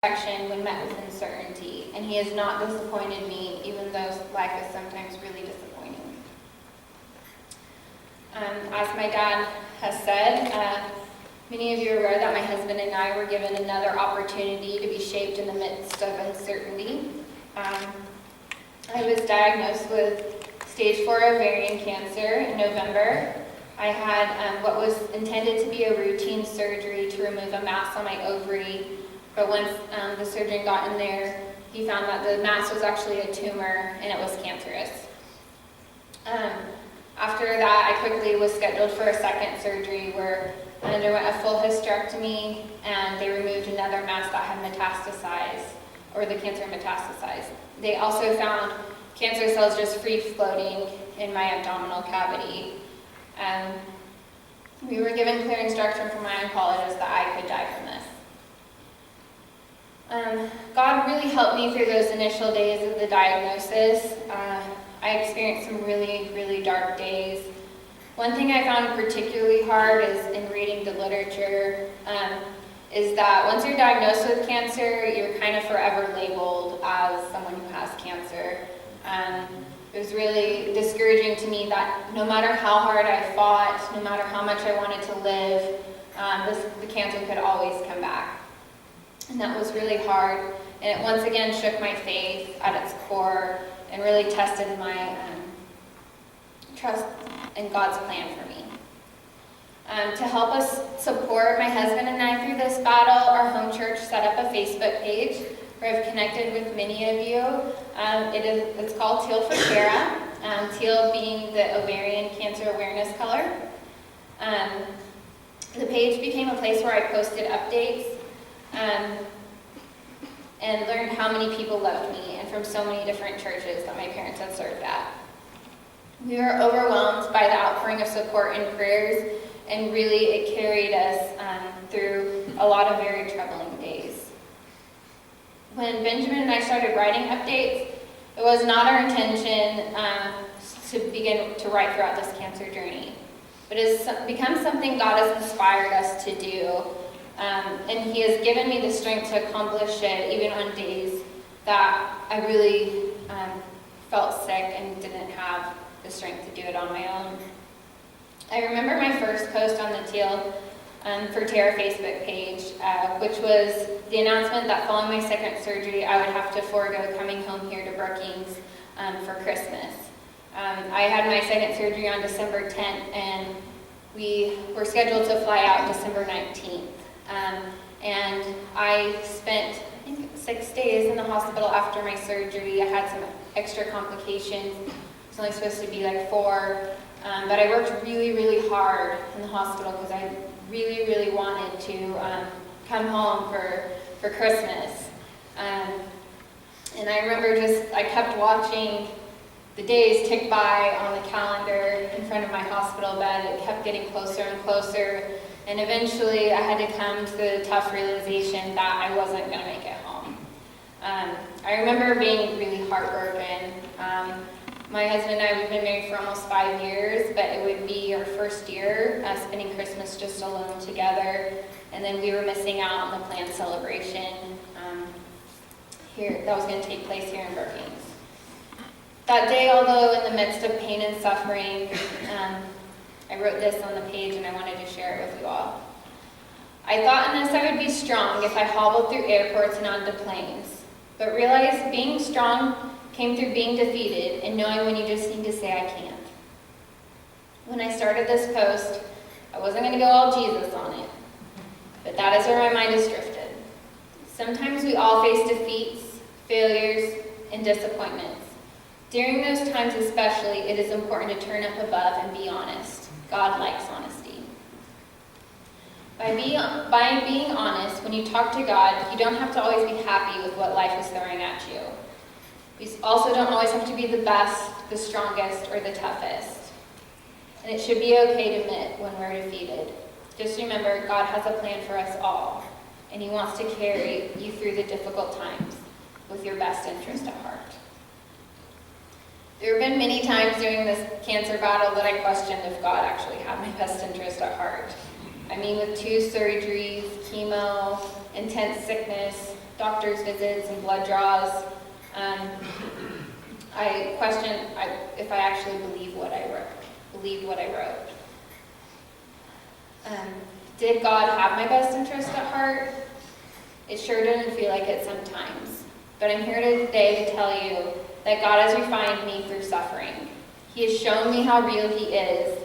direction when met with uncertainty, and he has not disappointed me, even though life is sometimes really disappointing. As my dad has said, many of you are aware that my husband and I were given another opportunity to be shaped in the midst of uncertainty. I was diagnosed with stage 4 ovarian cancer in November. I had what was intended to be a routine surgery to remove a mass on my ovary, but once the surgeon got in there, he found that the mass was actually a tumor and it was cancerous. After that, I quickly was scheduled for a second surgery where I underwent a full hysterectomy, and they removed another mass that had metastasized, or the cancer metastasized. They also found cancer cells just free-floating in my abdominal cavity. We were given clear instruction from my oncologist that I could die from this. God really helped me through those initial days of the diagnosis. I experienced some really, really dark days. One thing I found particularly hard is in reading the literature, is that once you're diagnosed with cancer, you're kind of forever labeled as someone who has cancer. It was really discouraging to me that no matter how hard I fought, no matter how much I wanted to live, the cancer could always come back. And that was really hard, and it once again shook my faith at its core and really tested my trust in God's plan for me. To help us support my husband and I through this battle, our home church set up a Facebook page where I've connected with many of you. It's called Teal for Tara, teal being the ovarian cancer awareness color. The page became a place where I posted updates and learned how many people loved me, and from so many different churches that my parents had served at. We were overwhelmed by the outpouring of support and prayers, and really it carried us through a lot of very troubling days. When Benjamin and I started writing updates, it was not our intention to begin to write throughout this cancer journey, but it's become something God has inspired us to do, and He has given me the strength to accomplish it even on days that I really felt sick and didn't have the strength to do it on my own. I remember my first post on the Teal for Tara Facebook page, which was the announcement that following my second surgery, I would have to forego coming home here to Brookings for Christmas. I had my second surgery on December 10th, and we were scheduled to fly out December 19th. And I spent, I think, 6 days in the hospital after my surgery. I had some extra complications. It's only supposed to be like 4, but I worked really, really hard in the hospital because I really, really wanted to come home for Christmas. And I remember I kept watching the days tick by on the calendar in front of my hospital bed. It kept getting closer and closer, and eventually I had to come to the tough realization that I wasn't going to make it home. I remember being really heartbroken. My husband and I, we've been married for almost 5 years, but it would be our first year spending Christmas just alone together, and then we were missing out on the planned celebration here that was going to take place here in Brookings. That day, although in the midst of pain and suffering, I wrote this on the page and I wanted to share it with you all. I thought in this I would be strong if I hobbled through airports and onto planes, but realized being strong came through being defeated and knowing when you just need to say I can't. When I started this post, I wasn't going to go all Jesus on it, but that is where my mind has drifted. Sometimes we all face defeats, failures, and disappointments. During those times especially, it is important to turn up above and be honest. God likes honesty. By being honest, when you talk to God, you don't have to always be happy with what life is throwing at you. We also don't always have to be the best, the strongest, or the toughest. And it should be okay to admit when we're defeated. Just remember, God has a plan for us all, and He wants to carry you through the difficult times with your best interest at heart. There have been many times during this cancer battle that I questioned if God actually had my best interest at heart. I mean, with 2 surgeries, chemo, intense sickness, doctor's visits and blood draws. I questioned if I actually believed what I wrote. Did God have my best interest at heart? It sure didn't feel like it sometimes. But I'm here today to tell you that God has refined me through suffering. He has shown me how real He is,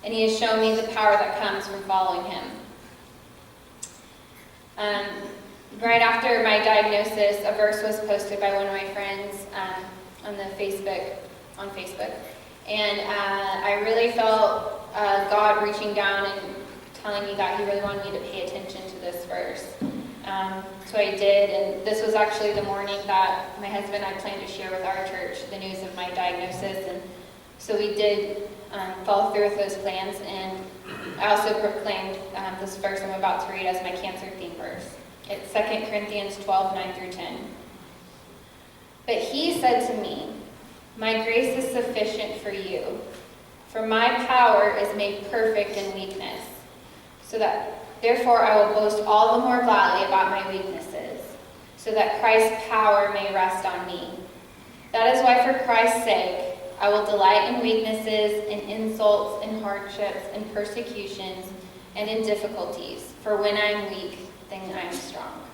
and He has shown me the power that comes from following Him. Right after my diagnosis, a verse was posted by one of my friends on Facebook, and I really felt God reaching down and telling me that He really wanted me to pay attention to this verse. So I did, and this was actually the morning that my husband and I planned to share with our church the news of my diagnosis, and so we did follow through with those plans, and I also proclaimed this verse I'm about to read as my cancer theme verse. It's 2 Corinthians 12:9-10. But He said to me, "My grace is sufficient for you, for my power is made perfect in weakness. So that therefore I will boast all the more gladly about my weaknesses, so that Christ's power may rest on me. That is why for Christ's sake I will delight in weaknesses, in insults, in hardships, in persecutions, and in difficulties. For when I am weak, then I am strong."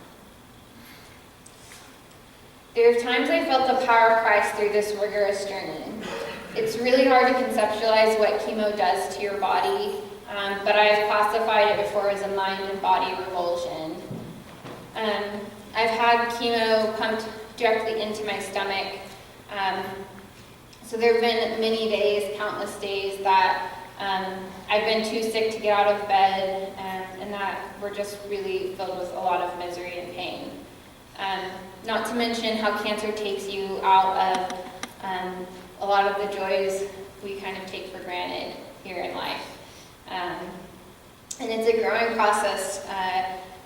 There are times I felt the power of Christ through this rigorous journey. It's really hard to conceptualize what chemo does to your body, but I've classified it before as a mind and body revulsion. I've had chemo pumped directly into my stomach. So there have been many days, countless days, that I've been too sick to get out of bed, and that were just really filled with a lot of misery and pain. Not to mention how cancer takes you out of a lot of the joys we kind of take for granted here in life. And it's a growing process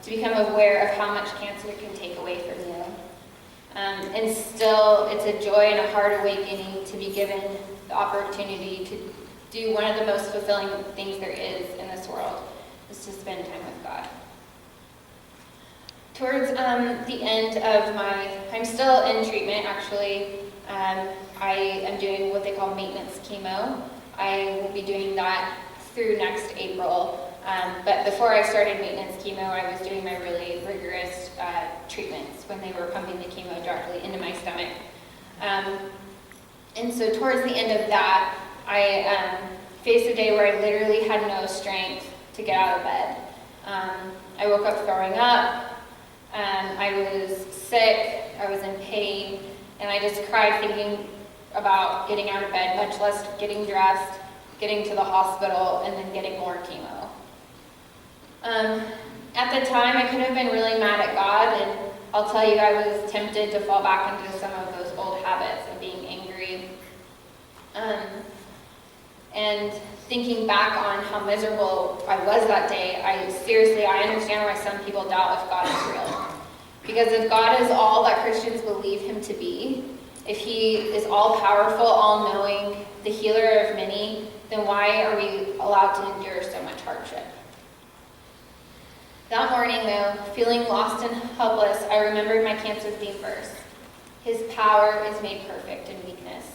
to become aware of how much cancer can take away from you. And still, it's a joy and a hard awakening to be given the opportunity to do one of the most fulfilling things there is in this world, is to spend time with God. Towards the end of I'm still in treatment actually. I am doing what they call maintenance chemo. I will be doing that through next April. But before I started maintenance chemo, I was doing my really rigorous treatments when they were pumping the chemo directly into my stomach. And so towards the end of that, I faced a day where I literally had no strength to get out of bed. I woke up throwing up. I was sick. I was in pain. And I just cried thinking about getting out of bed, much less getting dressed, getting to the hospital, and then getting more chemo. At the time, I could have been really mad at God, and I'll tell you, I was tempted to fall back into some of those old habits of being angry. And thinking back on how miserable I was that day, I understand why some people doubt if God is real. Because if God is all that Christians believe Him to be, if He is all-powerful, all-knowing, the healer of many, then why are we allowed to endure so much hardship? That morning, though, feeling lost and helpless, I remembered my cancer theme verse. His power is made perfect in weakness.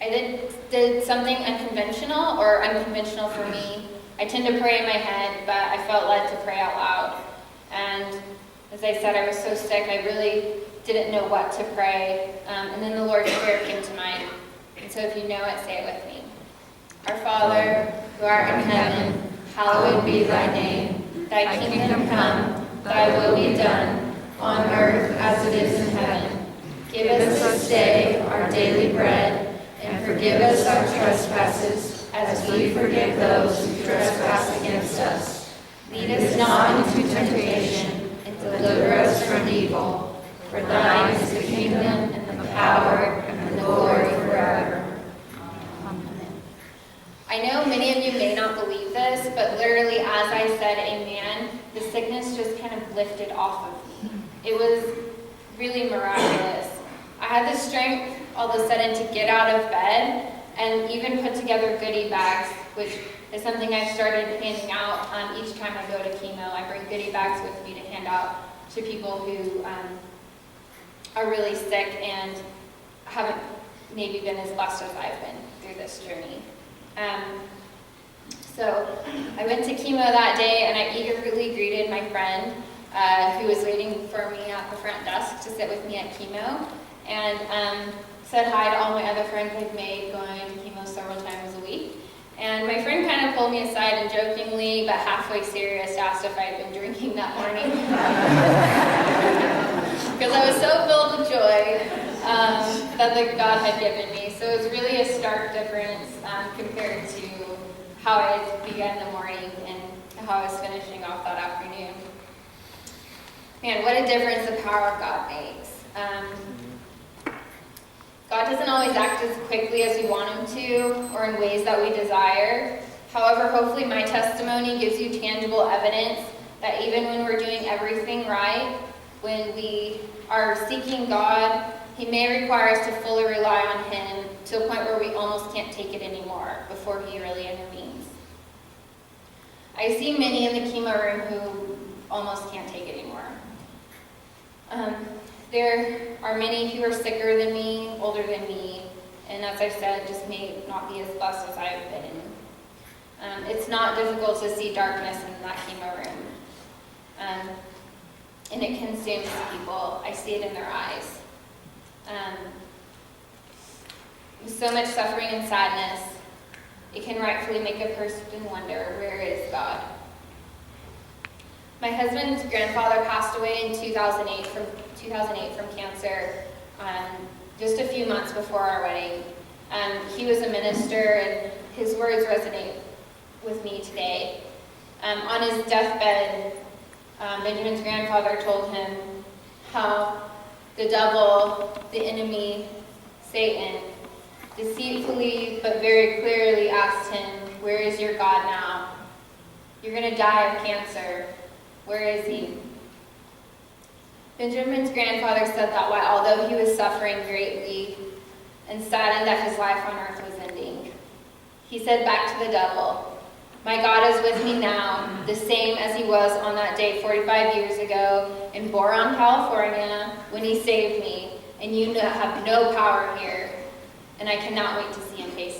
I did something unconventional for me. I tend to pray in my head, but I felt led to pray out loud. And as I said, I was so sick, I really didn't know what to pray. And then the Lord's Prayer came to mind. And so if you know it, say it with me. Our Father, who art in heaven, hallowed be thy name. Thy kingdom come, thy will be done, on earth as it is in heaven. Give us this day our daily bread, and forgive us our trespasses, as we forgive those who trespass against us. Lead us not into temptation, and deliver us from evil. For thine is the kingdom, and the power, and the glory forever. I know many of you may not believe this, but literally as I said amen, the sickness just kind of lifted off of me. It was really miraculous. I had the strength all of a sudden to get out of bed and even put together goodie bags, which is something I've started handing out each time I go to chemo. I bring goodie bags with me to hand out to people who are really sick and haven't maybe been as blessed as I've been through this journey. So I went to chemo that day, and I eagerly greeted my friend who was waiting for me at the front desk to sit with me at chemo, and said hi to all my other friends I've made going to chemo several times a week. And my friend kind of pulled me aside and jokingly, but halfway serious, asked if I had been drinking that morning. Because I was so filled with joy that God had given me. So it was really a stark difference compared to how I began the morning and how I was finishing off that afternoon. Man, what a difference the power of God makes. God doesn't always act as quickly as we want him to or in ways that we desire. However, hopefully my testimony gives you tangible evidence that even when we're doing everything right, when we are seeking God, he may require us to fully rely on him to a point where we almost can't take it anymore before he really intervenes. I see many in the chemo room who almost can't take it anymore. There are many who are sicker than me, older than me, and as I've said, just may not be as blessed as I've been. It's not difficult to see darkness in that chemo room, and it consumes people. I see it in their eyes. With so much suffering and sadness, it can rightfully make a person wonder, where is God? My husband's grandfather passed away in 2008 from cancer, just a few months before our wedding. He was a minister, and his words resonate with me today. On his deathbed, Benjamin's grandfather told him how the devil, the enemy, Satan, deceitfully but very clearly asked him, "Where is your God now? You're going to die of cancer. Where is he?" Benjamin's grandfather said that although he was suffering greatly and saddened that his life on earth was ending, he said back to the devil, "My God is with me now, the same as he was on that day 45 years ago in Boron, California, when he saved me, and you have no power here, and I cannot wait to see him face